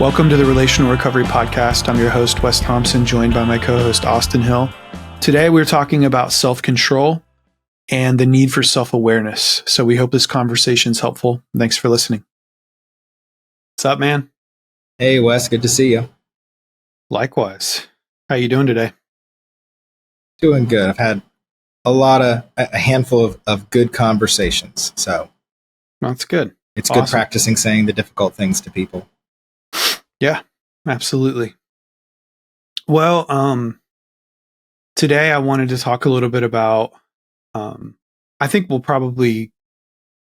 Welcome to the Relational Recovery Podcast. I'm your host, Wes Thompson, joined by my co-host, Austin Hill. Today, we're talking about self-control and the need for self-awareness. So we hope this conversation is helpful. Thanks for listening. What's up, man? Hey, Wes. Good to see you. Likewise. How you doing today? Doing good. I've had a handful of good conversations. So That's good. It's Awesome. Good practicing saying the difficult things to people. Yeah, absolutely. Well, today I wanted to talk a little bit about, I think we'll probably,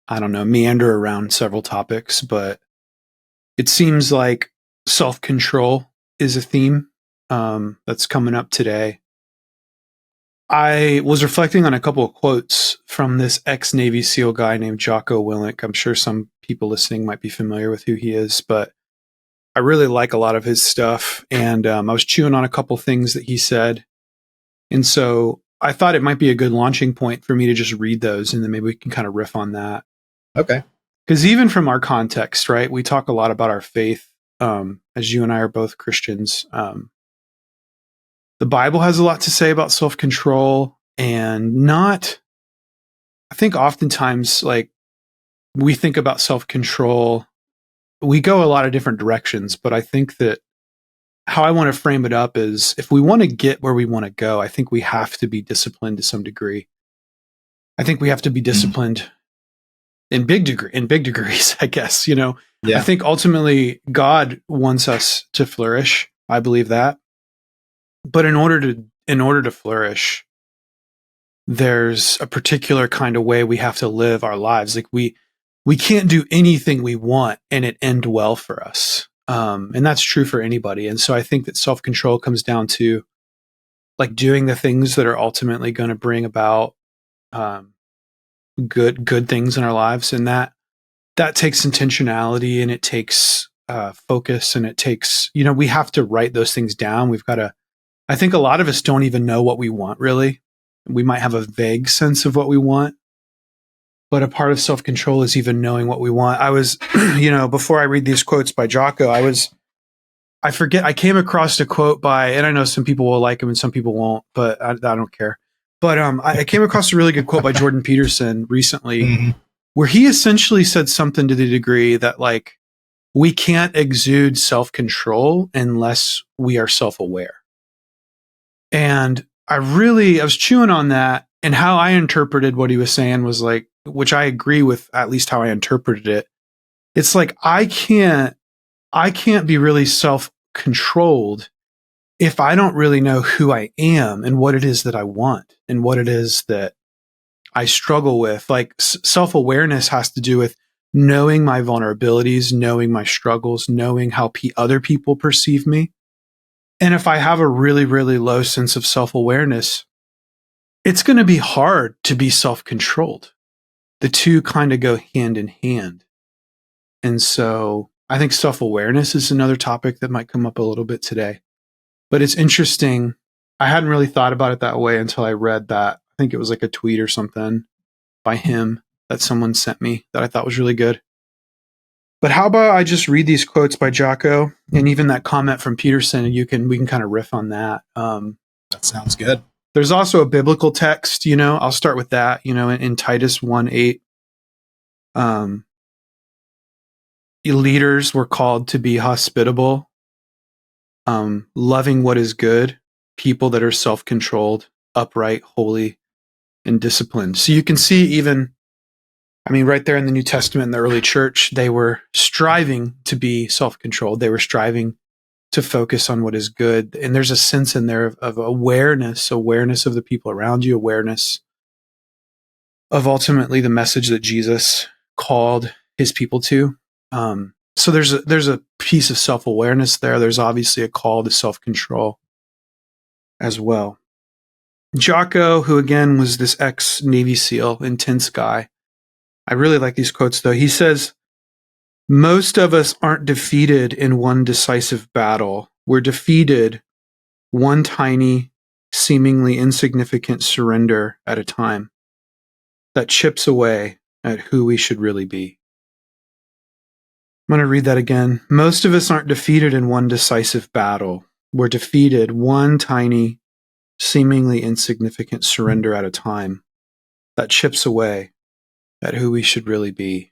meander around several topics, but it seems like self-control is a theme that's coming up today. I was reflecting on a couple of quotes from this ex-Navy SEAL guy named Jocko Willink. I'm sure some people listening might be familiar with who he is, but I really like a lot of his stuff. And I was chewing on a couple things that he said. And so I thought it might be a good launching point for me to just read those, and then maybe we can kind of riff on that. Okay. Because even from our context, right, we talk a lot about our faith, as you and I are both Christians. The Bible has a lot to say about self-control, and I think oftentimes, like, we think about self-control, we go a lot of different directions, but I think that how I want to frame it up is, if we want to get where we want to go, I think we have to be disciplined to some degree. I think we have to be disciplined in big degrees, I guess, Yeah. I think ultimately God wants us to flourish. I believe that. But in order to flourish, there's a particular kind of way we have to live our lives. Like we can't do anything we want and it end well for us. And that's true for anybody. And so I think that self-control comes down to, like, doing the things that are ultimately going to bring about good things in our lives. And that takes intentionality, and it takes focus, and it takes, we have to write those things down. I think a lot of us don't even know what we want, really. We might have a vague sense of what we want, but a part of self-control is even knowing what we want. I was, before I read these quotes by Jocko, I came across a quote by, and I know some people will like him and some people won't, but I don't care. But I came across a really good quote by Jordan Peterson recently, where he essentially said something to the degree that, like, we can't exude self-control unless we are self-aware. And I was chewing on that, and how I interpreted what he was saying was like, which I agree with, at least how I interpreted it. It's like, I can't be really self-controlled if I don't really know who I am and what it is that I want and what it is that I struggle with. Like, self-awareness has to do with knowing my vulnerabilities, knowing my struggles, knowing how other people perceive me. And if I have a really, really low sense of self-awareness, it's going to be hard to be self-controlled. The two kind of go hand in hand. And so I think self-awareness is another topic that might come up a little bit today. But it's interesting. I hadn't really thought about it that way until I read that. I think it was like a tweet or something by him that someone sent me that I thought was really good. But how about I just read these quotes by Jocko, and even that comment from Peterson, and we can kind of riff on that. That sounds good. There's also a biblical text, I'll start with that, in Titus 1:8. Leaders were called to be hospitable, loving what is good, people that are self-controlled, upright, holy, and disciplined. So you can see, even, right there in the New Testament, in the early church, they were striving to be self-controlled. They were striving to focus on what is good. And there's a sense in there of awareness of the people around you, awareness of ultimately the message that Jesus called his people to. So there's a piece of self-awareness there. There's obviously a call to self-control as well. Jocko, who again was this ex-Navy SEAL, intense guy. I really like these quotes, though. He says, "Most of us aren't defeated in one decisive battle. We're defeated one tiny, seemingly insignificant surrender at a time that chips away at who we should really be." I'm going to read that again. Most of us aren't defeated in one decisive battle. We're defeated one tiny, seemingly insignificant surrender at a time that chips away at who we should really be.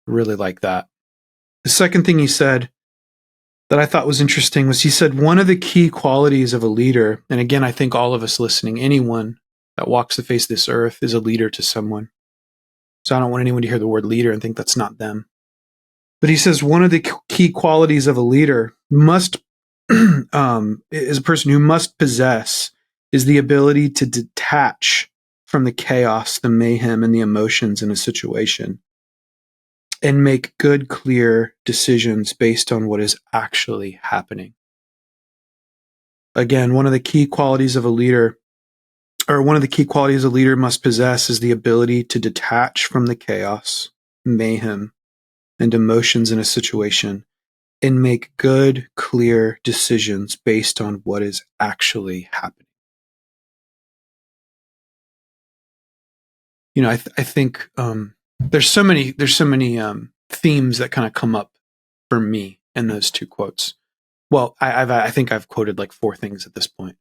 Really like that. The second thing he said that I thought was interesting was he said one of the key qualities of a leader, and again, I think all of us listening, anyone that walks the face of this earth is a leader to someone. So I don't want anyone to hear the word leader and think that's not them. But he says one of the key qualities of a leader must, is a person who must possess, is the ability to detach from the chaos, the mayhem, and the emotions in a situation and make good, clear decisions based on what is actually happening. Again, one of the key qualities of a leader, or one of the key qualities a leader must possess, is the ability to detach from the chaos, mayhem, and emotions in a situation and make good, clear decisions based on what is actually happening. You know, I think there's so many themes that kind of come up for me in those two quotes. Well, I think I've quoted like 4 things at this point.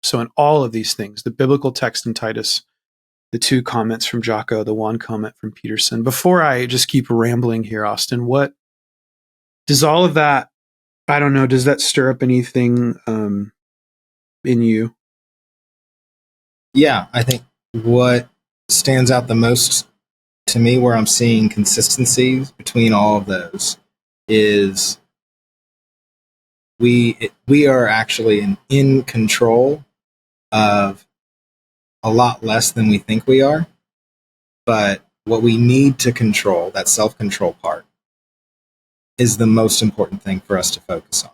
So in all of these things, the biblical text in Titus, the 2 comments from Jocko, the 1 comment from Peterson. Before I just keep rambling here, Austin, what does all of that, I don't know, does that stir up anything in you? Yeah, I think what stands out the most to me, where I'm seeing consistencies between all of those, is we are actually in control of a lot less than we think we are. But what we need to control, that self-control part, is the most important thing for us to focus on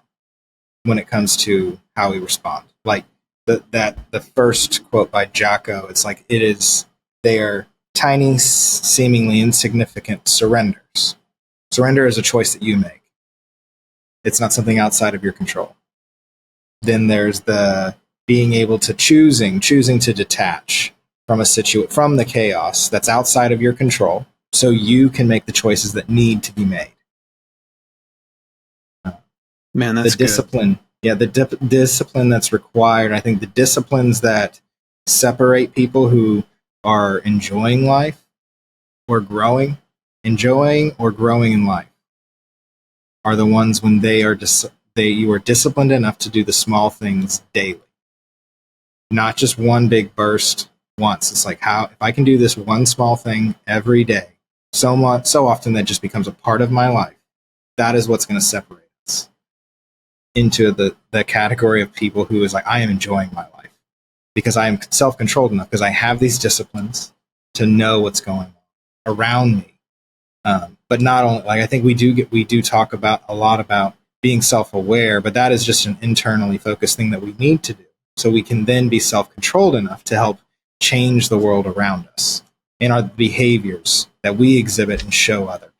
when it comes to how we respond. Like the first quote by Jocko, it's like they are tiny, seemingly insignificant surrenders. Surrender is a choice that you make. It's not something outside of your control. Then there's the being able to choosing to detach from from the chaos that's outside of your control, so you can make the choices that need to be made. Man, that's the discipline. Good. Yeah, the discipline that's required. I think the disciplines that separate people who are enjoying life or growing in life are the ones when you are disciplined enough to do the small things daily, not just one big burst once. It's like, how if I can do this one small thing every day, so often that just becomes a part of my life. That is what's going to separate us into the category of people who is like, I am enjoying my life because I am self-controlled enough, because I have these disciplines to know what's going on around me. But not only, like, I think we do talk about a lot about being self-aware, but that is just an internally focused thing that we need to do, so we can then be self-controlled enough to help change the world around us and our behaviors that we exhibit and show others.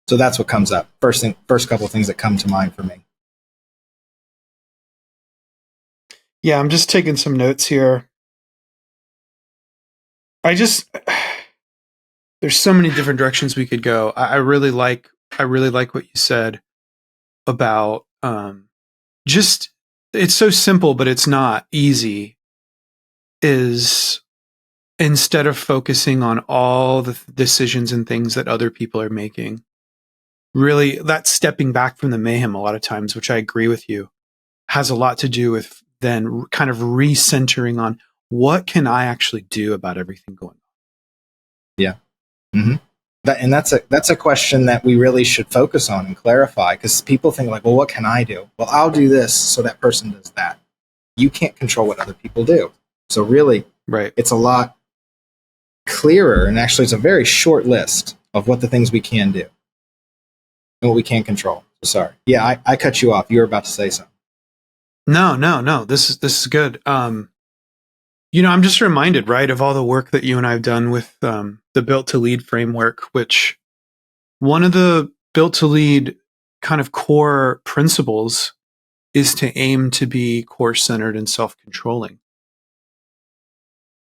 So that's what comes up. First couple of things that come to mind for me. Yeah, I'm just taking some notes here. There's so many different directions we could go. I really like what you said about just, it's so simple, but it's not easy, is instead of focusing on all the decisions and things that other people are making, really that's stepping back from the mayhem a lot of times, which I agree with you, has a lot to do with then kind of recentering on what can I actually do about everything going on. Yeah. Mm-hmm. That's a question that we really should focus on and clarify, because people think like, well, what can I do? Well, I'll do this, so that person does that. You can't control what other people do. So really, right, it's a lot clearer, and actually it's a very short list of what the things we can do and what we can't control. Sorry. Yeah, I cut you off. You were about to say something. No. This is good. You know, I'm just reminded, right, of all the work that you and I have done with the Built to Lead framework, which one of the Built to Lead kind of core principles is to aim to be core-centered and self-controlling.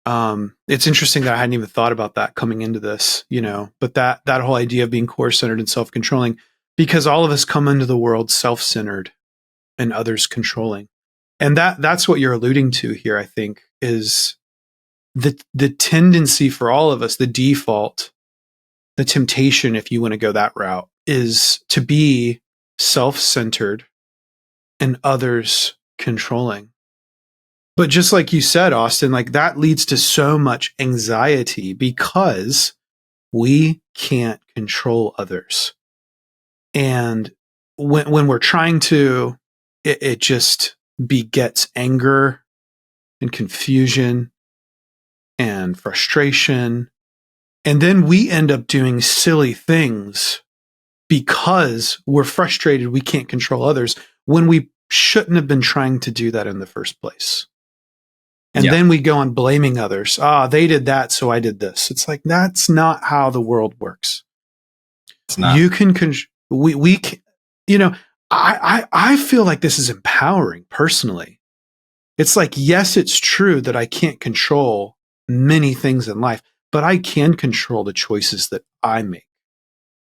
It's interesting that I hadn't even thought about that coming into this, but that whole idea of being core-centered and self-controlling, because all of us come into the world self-centered and others controlling. And that's what you're alluding to here, I think, is the tendency for all of us, the default, the temptation, if you want to go that route, is to be self-centered and others controlling. But just like you said, Austin, like that leads to so much anxiety because we can't control others. And when we're trying to, it just begets anger and confusion and frustration. And then we end up doing silly things because we're frustrated we can't control others when we shouldn't have been trying to do that in the first place. And then we go on blaming others. They did that, so I did this. It's like, that's not how the world works. It's not. You can, we can, I feel like this is empowering personally. It's like, yes, it's true that I can't control many things in life, but I can control the choices that I make.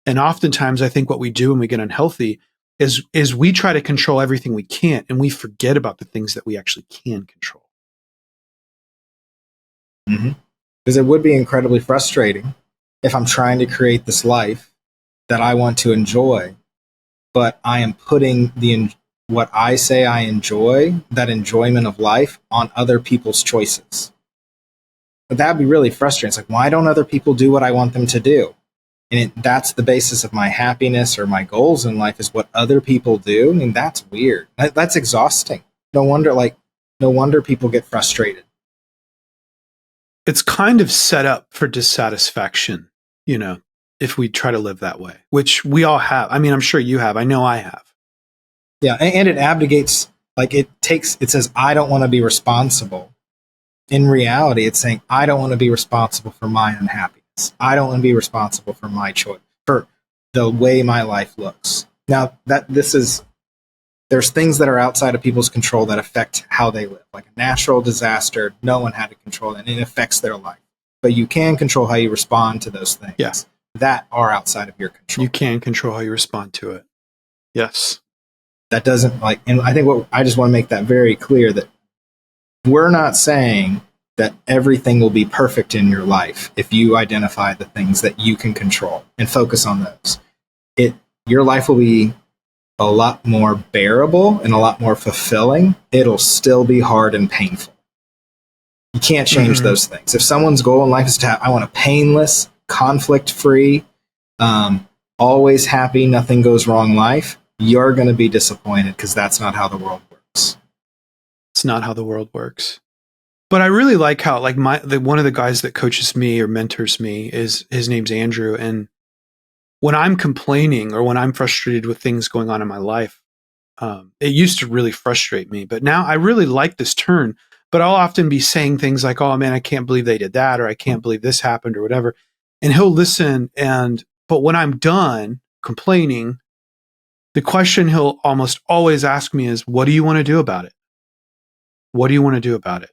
And oftentimes I think what we do when we get unhealthy is we try to control everything we can't, and we forget about the things that we actually can control. Because it would be incredibly frustrating if I'm trying to create this life that I want to enjoy, but I am putting what I say I enjoy, that enjoyment of life, on other people's choices. But that would be really frustrating. It's like, why don't other people do what I want them to do? And that's the basis of my happiness or my goals in life, is what other people do. I mean, that's weird. That's exhausting. No wonder people get frustrated. It's kind of set up for dissatisfaction, if we try to live that way, which we all have. I mean, I'm sure you have. I know I have. Yeah, and it abdicates, like it says, I don't want to be responsible. In reality, it's saying, I don't want to be responsible for my unhappiness. I don't want to be responsible for my choice, for the way my life looks. Now, there's things that are outside of people's control that affect how they live, like a natural disaster. No one had to control it, and it affects their life. But you can control how you respond to those things that are outside of your control. You can control how you respond to it. Yes. That doesn't, and I think I just want to make that very clear, that we're not saying that everything will be perfect in your life if you identify the things that you can control and focus on those. Your life will be a lot more bearable and a lot more fulfilling. It'll still be hard and painful. You can't change those things. If someone's goal in life is to have, I want a painless, conflict-free, always happy, nothing goes wrong life, you're going to be disappointed, because that's not how the world works. It's not how the world works. But I really like how, one of the guys that coaches me or mentors me, his name's Andrew, and when I'm complaining or when I'm frustrated with things going on in my life, it used to really frustrate me. But now I really like this turn. But I'll often be saying things like, oh, man, I can't believe they did that, or I can't believe this happened, or whatever. And he'll listen. But when I'm done complaining, the question he'll almost always ask me is, what do you want to do about it? What do you want to do about it?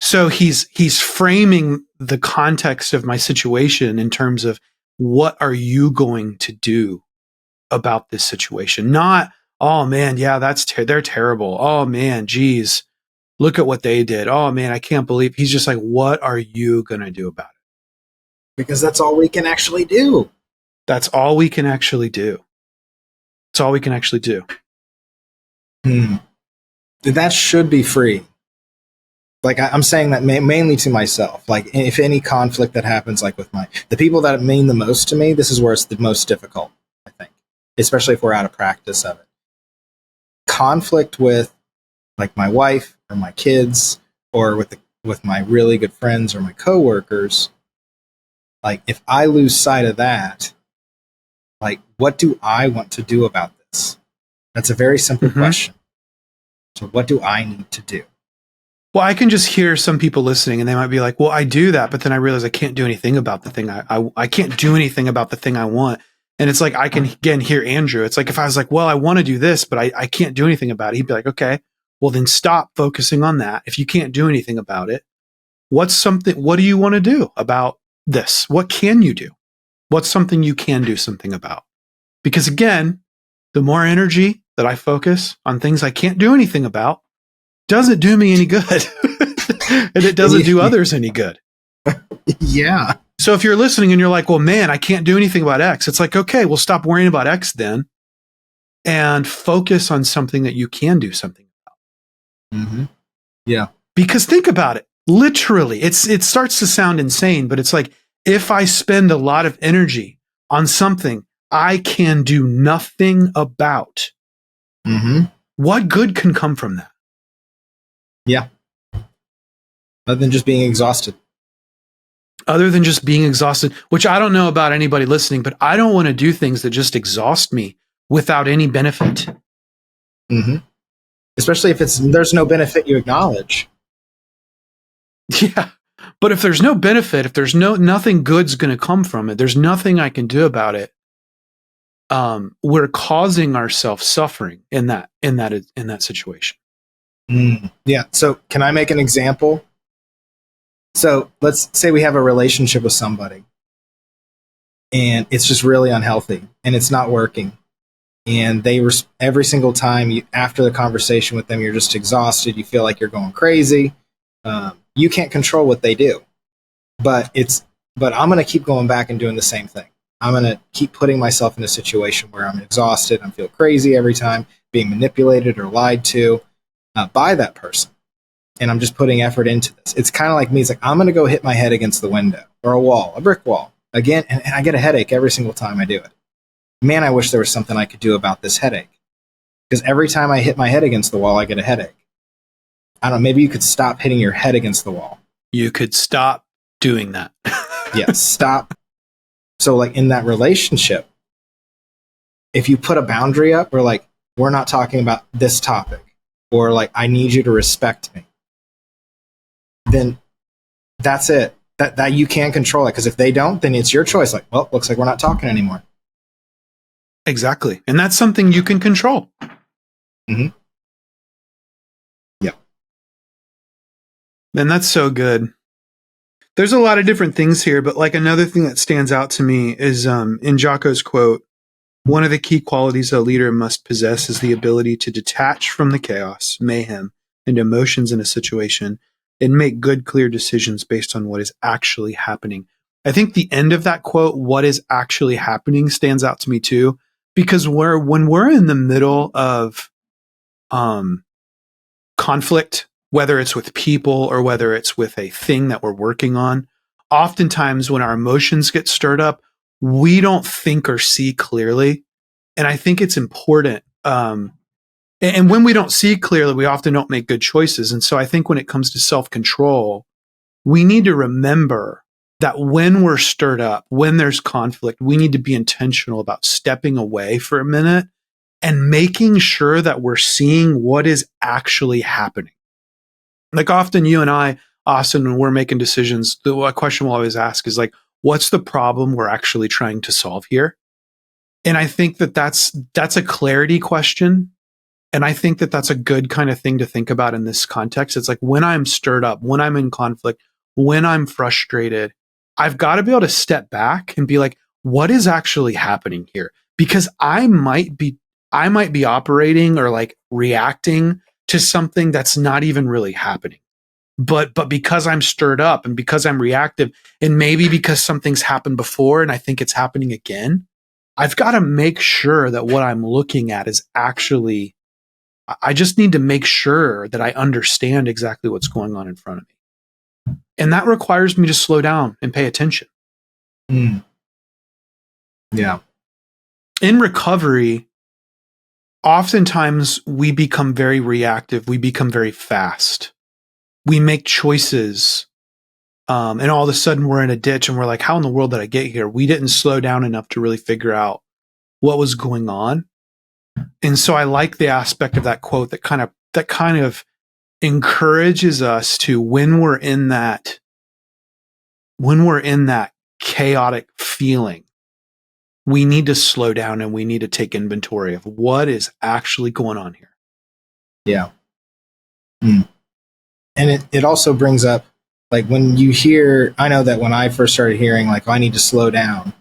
So he's framing the context of my situation in terms of, what are you going to do about this situation? Not, oh man, yeah, they're terrible. Oh man, geez, look at what they did. Oh man, I can't believe. He's just like, what are you going to do about it? Because that's all we can actually do. That's all we can actually do. That's all we can actually do. That should be free. I'm saying that mainly to myself. Like, if any conflict that happens, like with the people that mean the most to me, this is where it's the most difficult, I think, especially if we're out of practice of it. Conflict with, like, my wife or my kids, or with my really good friends or my coworkers. Like, if I lose sight of that, like, what do I want to do about this? That's a very simple question. So what do I need to do? Well, I can just hear some people listening, and they might be like, well, I do that, but then I realize I can't do anything about the thing. I can't do anything about the thing I want. And it's like, I can again hear Andrew. It's like, if I was like, well, I want to do this, but I can't do anything about it. He'd be like, okay, well then stop focusing on that. If you can't do anything about it, what do you want to do about this? What can you do? What's something you can do something about? Because again, the more energy that I focus on things I can't do anything about doesn't do me any good. And it doesn't do others any good. Yeah. So if you're listening and you're like, well, man, I can't do anything about X. It's like, okay, well, stop worrying about X then and focus on something that you can do something about. Mm-hmm. Yeah. Because think about it. Literally, it starts to sound insane, but it's like, if I spend a lot of energy on something I can do nothing about, what good can come from that? Yeah. Other than just being exhausted. Other than just being exhausted, which I don't know about anybody listening, but I don't want to do things that just exhaust me without any benefit. Mm-hmm. Especially if there's no benefit you acknowledge. Yeah. But if there's no benefit, if there's nothing good's going to come from it, there's nothing I can do about it. We're causing ourselves suffering in that situation. Yeah. So can I make an example? So let's say we have a relationship with somebody and it's just really unhealthy and it's not working. And every single time after the conversation with them, you're just exhausted. You feel like you're going crazy. You can't control what they do, but I'm going to keep going back and doing the same thing. I'm going to keep putting myself in a situation where I'm exhausted. I feel crazy every time, being manipulated or lied to by that person. And I'm just putting effort into this. It's kind of like me. It's like, I'm going to go hit my head against the window or a wall, a brick wall again. And I get a headache every single time I do it. Man, I wish there was something I could do about this headache. Because every time I hit my head against the wall, I get a headache. I don't know, maybe you could stop hitting your head against the wall. You could stop doing that. Yes, stop. So like in that relationship, if you put a boundary up, or like, we're not talking about this topic, or like, I need you to respect me, then that's it. That you can control it. Because if they don't, then it's your choice. Like, well, looks like we're not talking anymore. Exactly. And that's something you can control. Mm-hmm. Yeah. And that's so good. There's a lot of different things here, but like another thing that stands out to me is in Jocko's quote, one of the key qualities a leader must possess is the ability to detach from the chaos, mayhem, and emotions in a situation and make good, clear decisions based on what is actually happening. I think the end of that quote, what is actually happening, stands out to me too, because when we're in the middle of conflict, whether it's with people or whether it's with a thing that we're working on, oftentimes when our emotions get stirred up, we don't think or see clearly. And I think it's important. And when we don't see clearly, we often don't make good choices. And so I think when it comes to self-control, we need to remember that when we're stirred up, when there's conflict, we need to be intentional about stepping away for a minute and making sure that we're seeing what is actually happening. Like often you and I, Austin, when we're making decisions, the question we'll always ask is like, what's the problem we're actually trying to solve here? And I think that's a clarity question. And I think that's a good kind of thing to think about in this context. It's like when I'm stirred up, when I'm in conflict, when I'm frustrated, I've got to be able to step back and be like, what is actually happening here? Because I might be operating or like reacting to something that's not even really happening. But because I'm stirred up and because I'm reactive, and maybe because something's happened before and I think it's happening again, I've got to make sure that what I'm looking at is actually, I just need to make sure that I understand exactly what's going on in front of me. And that requires me to slow down and pay attention. Yeah. In recovery, oftentimes we become very reactive. We become very fast. We make choices. And all of a sudden we're in a ditch and we're like, how in the world did I get here? We didn't slow down enough to really figure out what was going on. And so I like the aspect of that quote that kind of encourages us to, when we're in that chaotic feeling, we need to slow down and we need to take inventory of what is actually going on here. Yeah. And it also brings up like when you hear, I know that when I first started hearing like, oh, I need to slow down,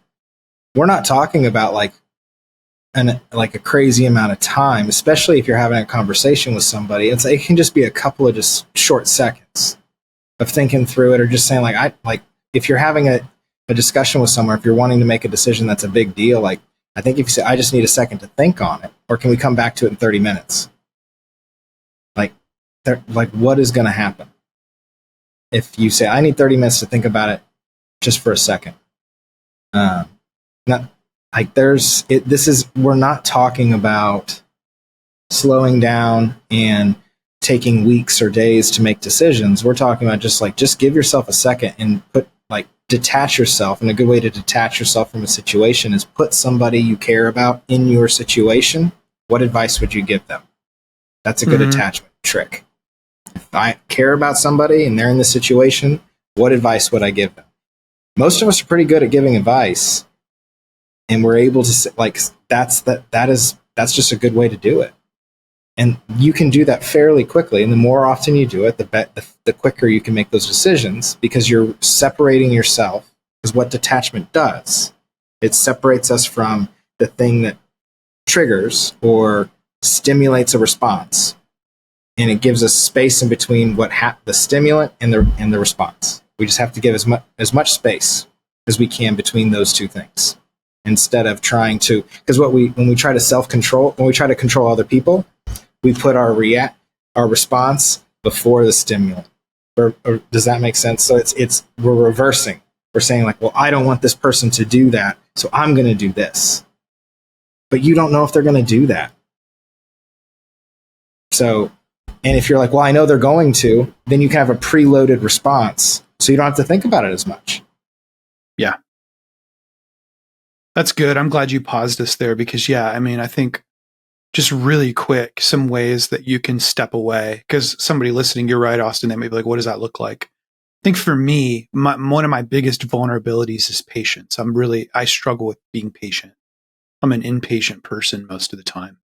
we're not talking about like a crazy amount of time, especially if you're having a conversation with somebody. It can just be a couple of just short seconds of thinking through it, or just saying like if you're having a discussion with someone, if you're wanting to make a decision that's a big deal, like I think if you say, I just need a second to think on it, or can we come back to it in 30 minutes? Like what is going to happen if you say, I need 30 minutes to think about it just for a second? Not like we're not talking about slowing down and taking weeks or days to make decisions. We're talking about just give yourself a second and detach yourself. And a good way to detach yourself from a situation is put somebody you care about in your situation. What advice would you give them? That's a good attachment trick. If I care about somebody and they're in this situation, what advice would I give them? Most of us are pretty good at giving advice, and we're able to say, like, that's just a good way to do it. And you can do that fairly quickly. And the more often you do it, the quicker you can make those decisions, because you're separating yourself. Because what detachment does, it separates us from the thing that triggers or stimulates a response. And it gives us space in between the stimulant and the response. We just have to give as much space as we can between those two things, instead of trying to, because when we try to control other people, we put our response before the stimulant. Or does that make sense? So we're reversing. We're saying like, well, I don't want this person to do that, so I'm going to do this. But you don't know if they're going to do that. So, and if you're like, well, I know they're going to, then you can have a preloaded response, so you don't have to think about it as much. Yeah. That's good. I'm glad you paused us there, because I think just really quick, some ways that you can step away, because somebody listening, you're right, Austin, they may be like, what does that look like? I think for me, one of my biggest vulnerabilities is patience. I struggle with being patient. I'm an impatient person most of the time.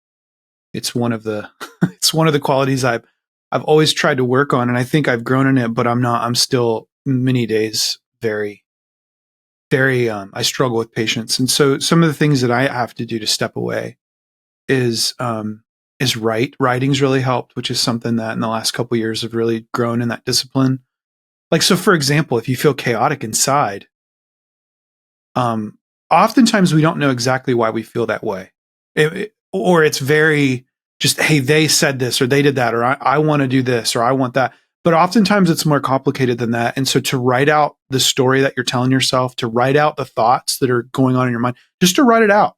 It's one of the qualities I've always tried to work on, and I think I've grown in it, but I'm still many days very, very, I struggle with patience. And so some of the things that I have to do to step away is write. Writing's really helped, which is something that in the last couple of years have really grown in that discipline. Like, so for example, if you feel chaotic inside, oftentimes we don't know exactly why we feel that way. Or it's very just, hey, they said this, or they did that, or I want to do this, or I want that. But oftentimes it's more complicated than that. And so to write out the story that you're telling yourself, to write out the thoughts that are going on in your mind, just to write it out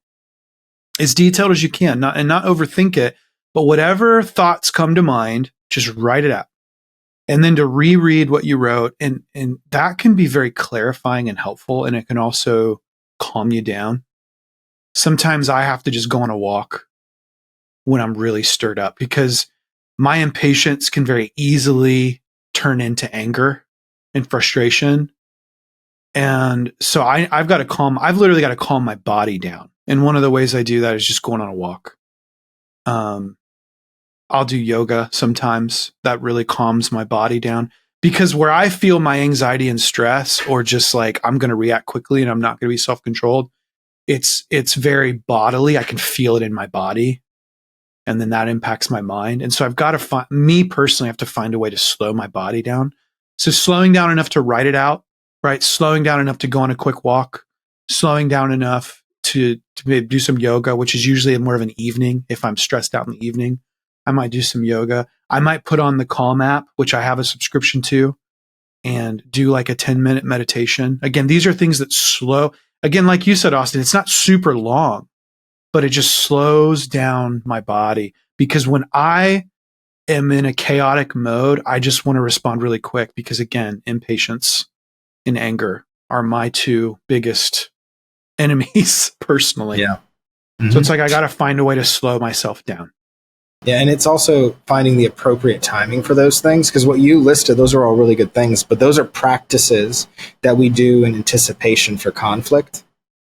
as detailed as you can, not overthink it, but whatever thoughts come to mind, just write it out. And then to reread what you wrote, and that can be very clarifying and helpful, and it can also calm you down. Sometimes I have to just go on a walk when I'm really stirred up, because my impatience can very easily turn into anger and frustration. And so I've literally got to calm my body down. And one of the ways I do that is just going on a walk. I'll do yoga sometimes. That really calms my body down, because where I feel my anxiety and stress, or just like I'm going to react quickly and I'm not going to be self-controlled, it's very bodily. I can feel it in my body, and then that impacts my mind. And so I've got to me personally have to find a way to slow my body down. So slowing down enough to write it out, right? Slowing down enough to go on a quick walk, slowing down enough to maybe do some yoga, which is usually more of an evening. If I'm stressed out in the evening, I might do some yoga. I might put on the Calm app, which I have a subscription to, and do like a 10-minute meditation. Again, these are things that slow. Again, like you said, Austin, it's not super long, but it just slows down my body, because when I am in a chaotic mode, I just want to respond really quick, because again, impatience and anger are my two biggest enemies personally. Yeah. So it's like I got to find a way to slow myself down. Yeah, and it's also finding the appropriate timing for those things, because what you listed, those are all really good things, but those are practices that we do in anticipation for conflict,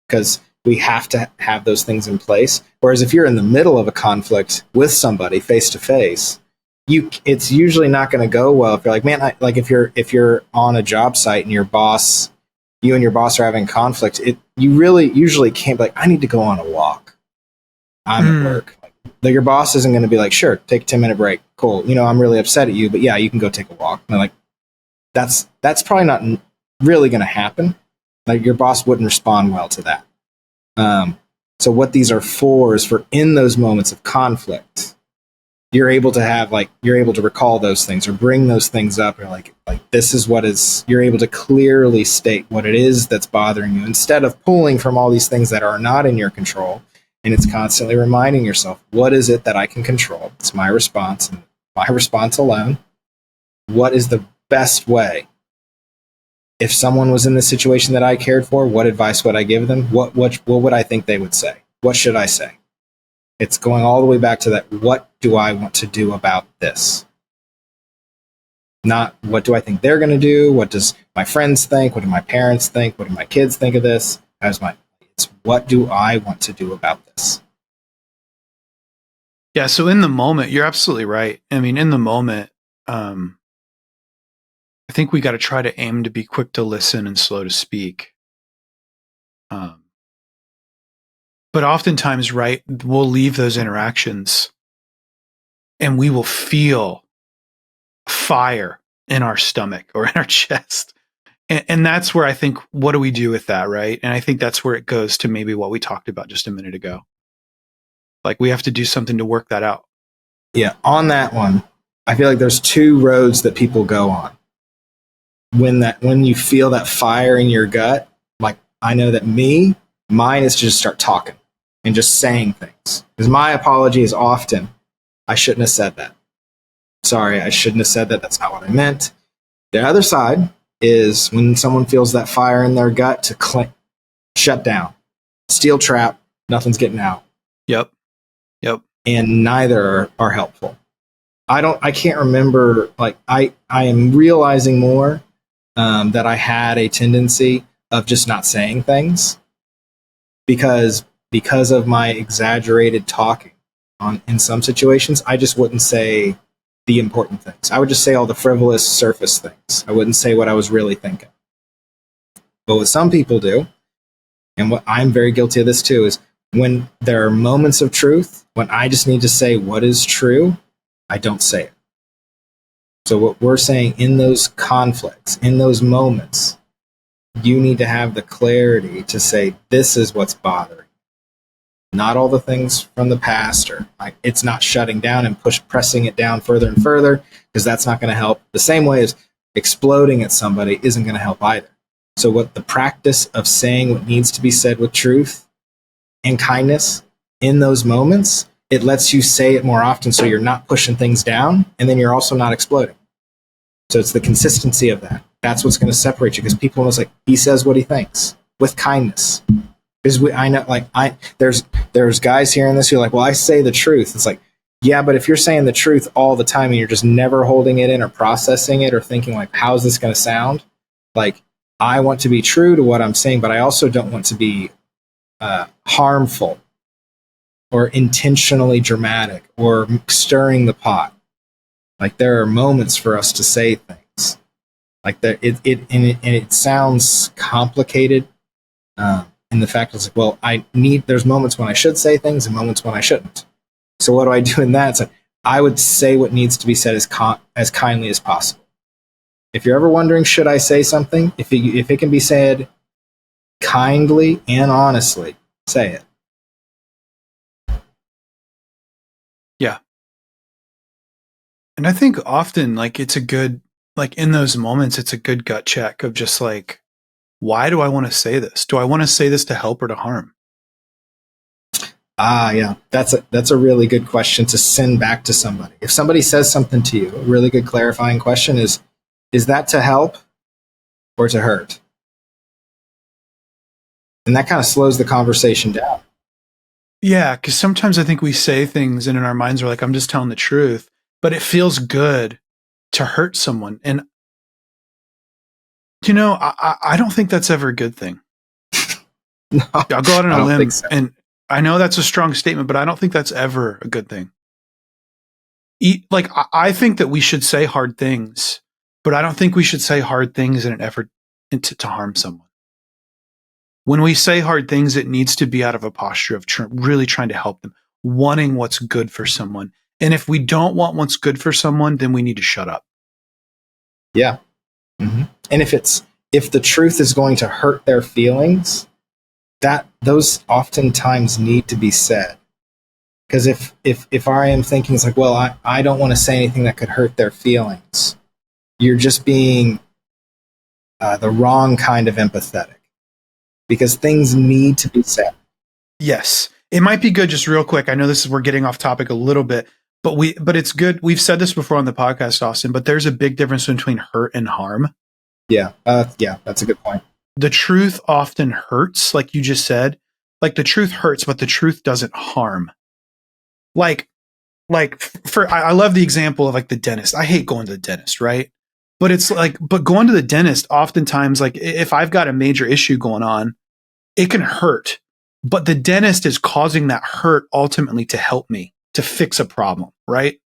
because we have to have those things in place. Whereas if you're in the middle of a conflict with somebody face to face, it's usually not going to go well if you're like, man, if you're on a job site and you and your boss are having conflict, you really usually can't be like, I need to go on a walk. I'm at work. Like, your boss isn't going to be like, sure, take a 10-minute break. Cool. I'm really upset at you, but yeah, you can go take a walk. And like, that's probably not really going to happen. Like, your boss wouldn't respond well to that. So what these are for is for in those moments of conflict, you're able to recall those things or bring those things up. Or like this is you're able to clearly state what it is that's bothering you instead of pulling from all these things that are not in your control. And it's constantly reminding yourself, what is it that I can control? It's my response and my response alone. What is the best way? If someone was in the situation that I cared for, what advice would I give them? What would I think they would say? What should I say? It's going all the way back to that. What do I want to do about this? Not what do I think they're going to do? What does my friends think? What do my parents think? What do my kids think of this? It's what do I want to do about this? Yeah. So in the moment, you're absolutely right. I mean, in the moment, I think we got to try to aim to be quick to listen and slow to speak. But oftentimes, right, we'll leave those interactions and we will feel fire in our stomach or in our chest. And that's where I think, what do we do with that, right? And I think that's where it goes to maybe what we talked about just a minute ago. Like, we have to do something to work that out. Yeah, on that one, I feel like there's two roads that people go on. When you feel that fire in your gut, like, I know that mine is to just start talking and just saying things. Because my apology is often, I shouldn't have said that. Sorry, I shouldn't have said that. That's not what I meant. The other side is when someone feels that fire in their gut to shut down, steel trap, nothing's getting out. Yep. And neither are helpful. I can't remember, like, I am realizing more that I had a tendency of just not saying things because of my exaggerated talking in some situations. I just wouldn't say the important things. I would just say all the frivolous surface things. I wouldn't say what I was really thinking. But what some people do, and what I'm very guilty of this too, is when there are moments of truth, when I just need to say what is true, I don't say it. So what we're saying in those conflicts, in those moments, you need to have the clarity to say, this is what's bothering me. Not all the things from the past, or like, it's not shutting down and pressing it down further and further, because that's not going to help. The same way as exploding at somebody isn't going to help either. So what the practice of saying what needs to be said with truth and kindness in those moments, it lets you say it more often, so you're not pushing things down, and then you're also not exploding. So it's the consistency of that. That's what's going to separate you, because people almost like, he says what he thinks with kindness. Because I know, like, there's guys hearing this who are like, well, I say the truth. It's like, yeah, but if you're saying the truth all the time and you're just never holding it in or processing it or thinking like, how's this going to sound? Like, I want to be true to what I'm saying, but I also don't want to be harmful or intentionally dramatic or stirring the pot. Like, there are moments for us to say things like that. It sounds complicated. And the fact is, like, well, there's moments when I should say things and moments when I shouldn't. So what do I do in that? It's like, I would say what needs to be said as kindly as possible. If you're ever wondering, should I say something? If it can be said kindly and honestly, say it. Yeah. And I think often, like, it's a good, like, in those moments, it's a good gut check of just like, why do I want to say this? Do I want to say this to help or to harm? Yeah, that's a really good question to send back to somebody. If somebody says something to you, a really good clarifying question is that to help or to hurt? And that kind of slows the conversation down. Yeah, because sometimes I think we say things and in our minds we're like, I'm just telling the truth, but it feels good to hurt someone. And, you know, I don't think that's ever a good thing. No, I'll go out on a limb, so. and I know that's a strong statement, but I don't think that's ever a good thing. like I think that we should say hard things, but I don't think we should say hard things in an effort to harm someone. When we say hard things, it needs to be out of a posture of really trying to help them, wanting what's good for someone. And if we don't want what's good for someone, then we need to shut up. Yeah. Mm-hmm. And if the truth is going to hurt their feelings, that those oftentimes need to be said. Because if I am thinking it's like, well, I don't want to say anything that could hurt their feelings, you're just being the wrong kind of empathetic. Because things need to be said. Yes. It might be good, just real quick. I know we're getting off topic a little bit, but it's good. We've said this before on the podcast, Austin, but there's a big difference between hurt and harm. Yeah. Yeah, that's a good point. The truth often hurts, like you just said. Like the truth hurts, but the truth doesn't harm. I love the example of like the dentist. I hate going to the dentist, right? But it's like, but going to the dentist, oftentimes, like if I've got a major issue going on, it can hurt. But the dentist is causing that hurt ultimately to help me to fix a problem, right?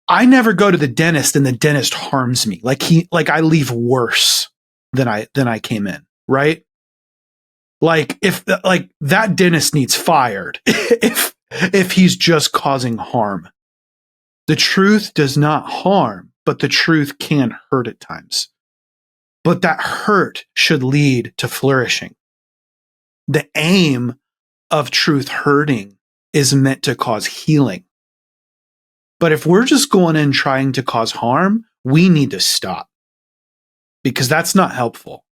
I never go to the dentist and the dentist harms me. Like I leave worse than I came in, right? Like if like that dentist needs fired if he's just causing harm. The truth does not harm, but the truth can hurt at times. But that hurt should lead to flourishing. The aim of truth hurting is meant to cause healing. But if we're just going in trying to cause harm, we need to stop because that's not helpful.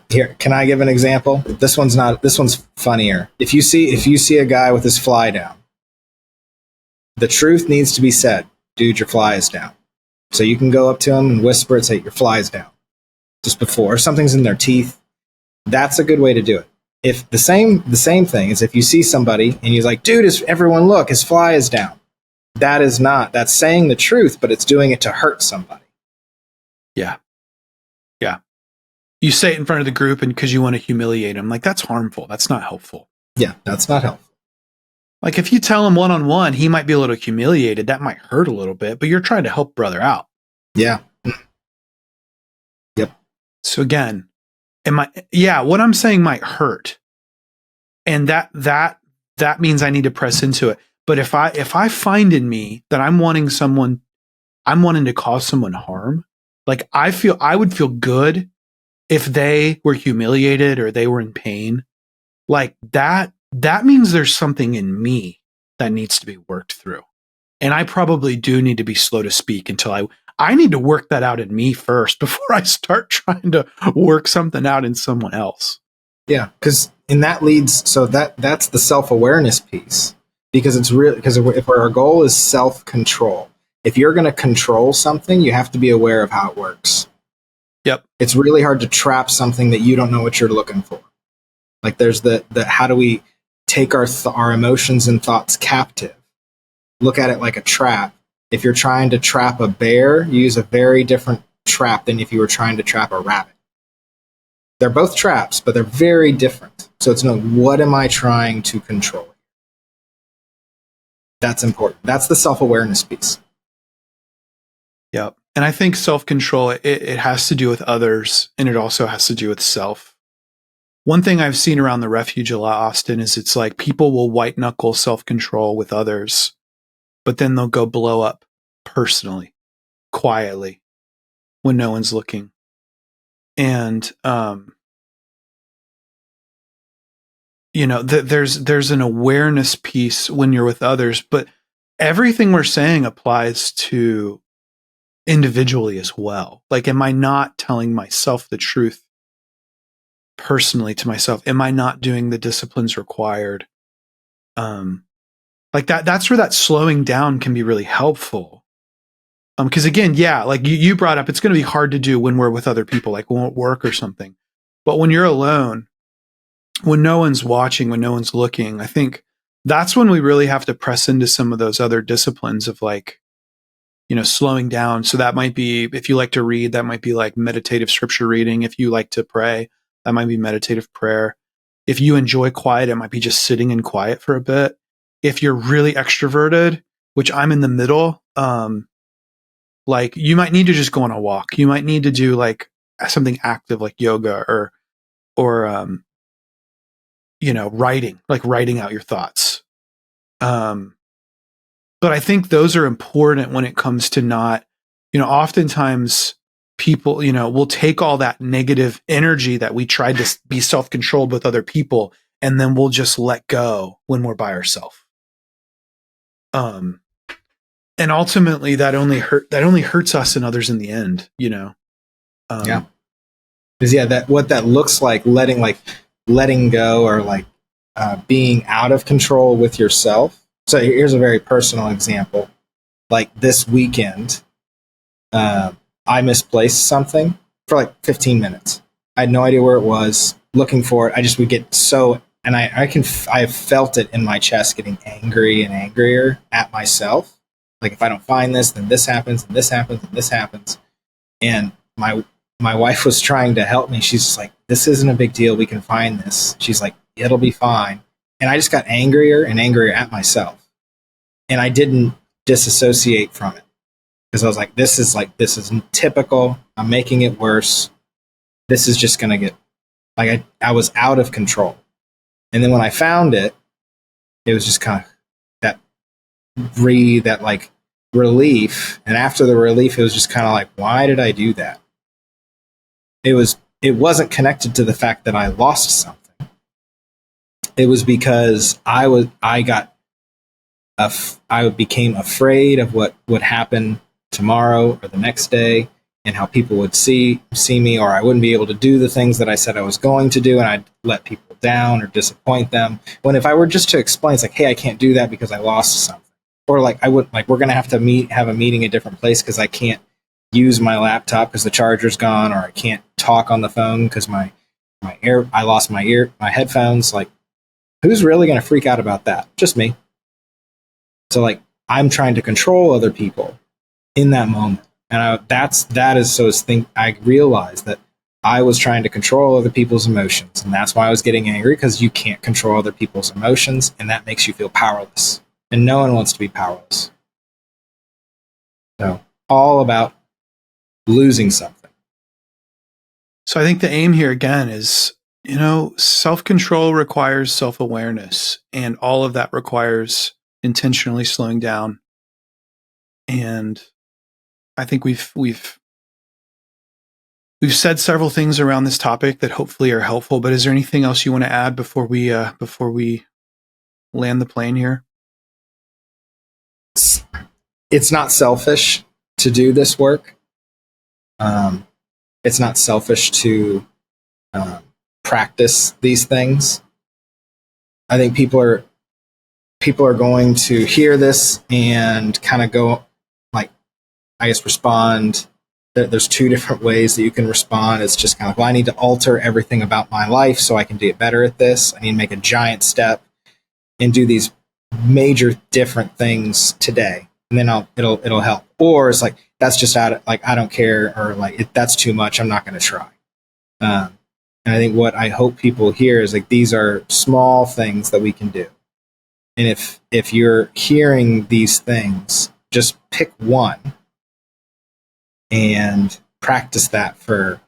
Here, can I give an example? This one's funnier. If you see a guy with his fly down, the truth needs to be said. Dude, your fly is down. So you can go up to him and whisper and say, your fly is down. Just before something's in their teeth. That's a good way to do it. If the same thing is if you see somebody and you're like, dude, everyone look, his fly is down. That's saying the truth, but it's doing it to hurt somebody. Yeah. Yeah. You say it in front of the group and because you want to humiliate him, like that's harmful. That's not helpful. Yeah, that's not helpful. Like if you tell him one-on-one, he might be a little humiliated. That might hurt a little bit, but you're trying to help brother out. Yeah. Yep. So again, what I'm saying might hurt. And that means I need to press into it. But if I find in me that I'm wanting to cause someone harm, like I would feel good if they were humiliated or they were in pain. Like that means there's something in me that needs to be worked through. And I probably do need to be slow to speak until I need to work that out in me first before I start trying to work something out in someone else. Yeah, because that's the self-awareness piece. Because if our goal is self-control, if you're going to control something, you have to be aware of how it works. Yep. It's really hard to trap something that you don't know what you're looking for. Like there's the how do we take our emotions and thoughts captive? Look at it like a trap. If you're trying to trap a bear, you use a very different trap than if you were trying to trap a rabbit. They're both traps, but they're very different. So it's what am I trying to control? That's important. That's the self-awareness piece. Yep. And I think self-control, it has to do with others, and it also has to do with self. One thing I've seen around the refuge a lot, Austin, is it's like people will white knuckle self-control with others, but then they'll go blow up personally, quietly, when no one's looking. And, there's an awareness piece when you're with others, but everything we're saying applies to individually as well. Like, am I not telling myself the truth personally to myself? Am I not doing the disciplines required? Like that's where that slowing down can be really helpful. Because again, like you brought up, it's going to be hard to do when we're with other people, like when we're at work or something. But when you're alone, when no one's watching, when no one's looking, I think that's when we really have to press into some of those other disciplines of like, slowing down. So that might be, if you like to read, that might be like meditative scripture reading. If you like to pray, that might be meditative prayer. If you enjoy quiet, it might be just sitting in quiet for a bit. If you're really extroverted, which I'm in the middle. Like you might need to just go on a walk. You might need to do like something active like yoga or writing out your thoughts. But I think those are important when it comes to not, oftentimes people, will take all that negative energy that we tried to be self-controlled with other people, and then we'll just let go when we're by ourselves. And ultimately that only hurts us and others in the end, Yeah. Because what that looks like, letting go or being out of control with yourself. So here's a very personal example. Like this weekend, I misplaced something for like 15 minutes. I had no idea where it was, looking for it. I just would get so, and I have felt it in my chest getting angry and angrier at myself. Like if I don't find this, then this happens, and this happens, and this happens. And my wife was trying to help me. She's just like, this isn't a big deal. We can find this. She's like, it'll be fine. And I just got angrier and angrier at myself. And I didn't disassociate from it because I was like, this is typical. I'm making it worse. This is just going to get like, I was out of control. And then when I found it, it was just kind of that relief. And after the relief, it was just kind of like, why did I do that? It wasn't connected to the fact that I lost something. It was because I became afraid of what would happen tomorrow or the next day, and how people would see me, or I wouldn't be able to do the things that I said I was going to do, and I'd let people down or disappoint them. When if I were just to explain, it's like, hey, I can't do that because I lost something, or like we're going to have a meeting in a different place because I can't use my laptop because the charger's gone, or I can't talk on the phone because I lost my headphones. Like, who's really going to freak out about that? Just me. So like, I'm trying to control other people in that moment. And I realized that I was trying to control other people's emotions. And that's why I was getting angry, because you can't control other people's emotions, and that makes you feel powerless. And no one wants to be powerless. So all about losing something. So I think the aim here again is, self-control requires self-awareness, and all of that requires intentionally slowing down. And I think we've said several things around this topic that hopefully are helpful, but is there anything else you want to add before we land the plane here? It's not selfish to do this work. It's not selfish to practice these things. I think people are going to hear this and kind of go, respond. There's two different ways that you can respond. It's just kind of, well, I need to alter everything about my life so I can get better at this. I need to make a giant step and do these major different things today, and then it'll help. Or it's like, that's just I don't care, or that's too much, I'm not going to try. And I think what I hope people hear is like, these are small things that we can do. And if you're hearing these things, just pick one and practice that for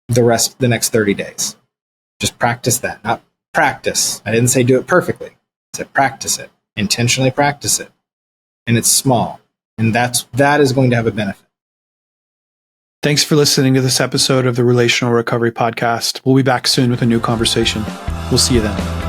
the next 30 days. Just practice that, not practice. I didn't say do it perfectly. I said practice it, intentionally practice it. And it's small. And that is going to have a benefit. Thanks for listening to this episode of the Relational Recovery Podcast. We'll be back soon with a new conversation. We'll see you then.